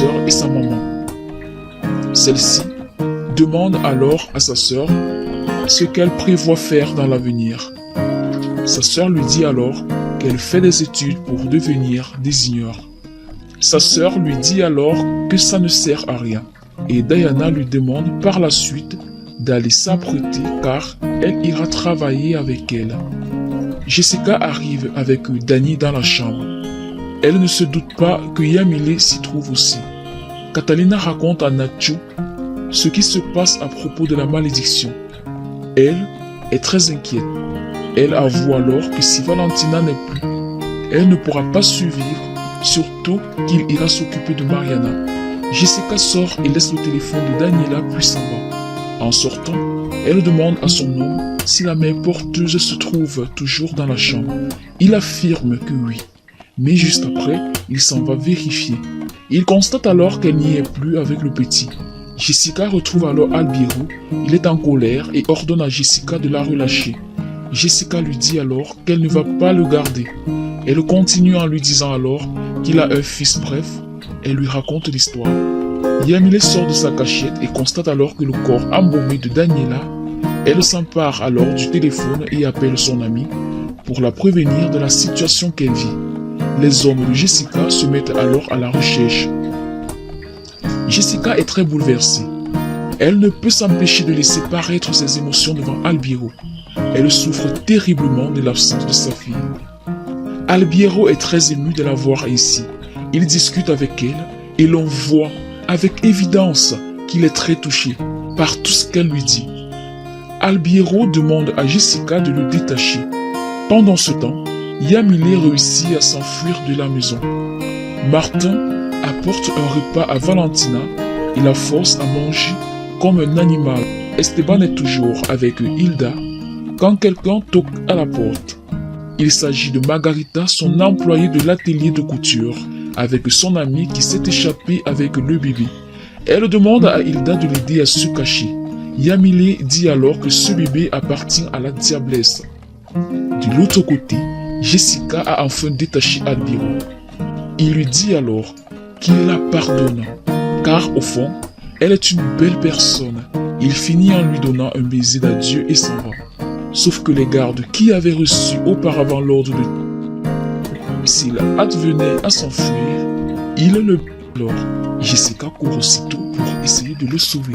sœur et sa maman. Celle-ci demande alors à sa sœur ce qu'elle prévoit faire dans l'avenir. Sa sœur lui dit alors qu'elle fait des études pour devenir désigneur. Sa sœur lui dit alors que ça ne sert à rien et Diana lui demande par la suite d'aller s'apprêter car elle ira travailler avec elle. Jessica arrive avec Danny dans la chambre. Elle ne se doute pas que Yamile s'y trouve aussi. Catalina raconte à Nacho ce qui se passe à propos de la malédiction. Elle est très inquiète. Elle avoue alors que si Valentina n'est plus, elle ne pourra pas survivre, surtout qu'il ira s'occuper de Mariana. Jessica sort et laisse le téléphone de Daniela puis s'en va. En sortant, elle demande à son homme si la mère porteuse se trouve toujours dans la chambre. Il affirme que oui, mais juste après, il s'en va vérifier. Il constate alors qu'elle n'y est plus avec le petit. Jessica retrouve alors Albiro, il est en colère et ordonne à Jessica de la relâcher. Jessica lui dit alors qu'elle ne va pas le garder. Elle continue en lui disant alors qu'il a un fils, bref, elle lui raconte l'histoire. Yamile sort de sa cachette et constate alors que le corps embaumé de Daniela. Elle s'empare alors du téléphone et appelle son amie pour la prévenir de la situation qu'elle vit. Les hommes de Jessica se mettent alors à la recherche. Jessica est très bouleversée. Elle ne peut s'empêcher de laisser paraître ses émotions devant Albiro. Elle souffre terriblement de l'absence de sa fille. Albiro est très ému de la voir ici. Il discute avec elle et l'on voit avec évidence qu'il est très touché par tout ce qu'elle lui dit. Albiro demande à Jessica de le détacher. Pendant ce temps, Yamile réussit à s'enfuir de la maison. Martin apporte un repas à Valentina et la force à manger comme un animal. Esteban est toujours avec Hilda quand quelqu'un toque à la porte. Il s'agit de Margarita, son employée de l'atelier de couture, avec son amie qui s'est échappée avec le bébé. Elle demande à Hilda de l'aider à se cacher. Yamile dit alors que ce bébé appartient à la diablesse. De l'autre côté, Jessica a enfin détaché Albiro. Il lui dit alors qu'il la pardonne, car au fond, elle est une belle personne. Il finit en lui donnant un baiser d'adieu et s'en va. Sauf que les gardes qui avaient reçu auparavant l'ordre de s'il advenait à s'enfuir, ils le alors. Jessica court aussitôt pour essayer de le sauver.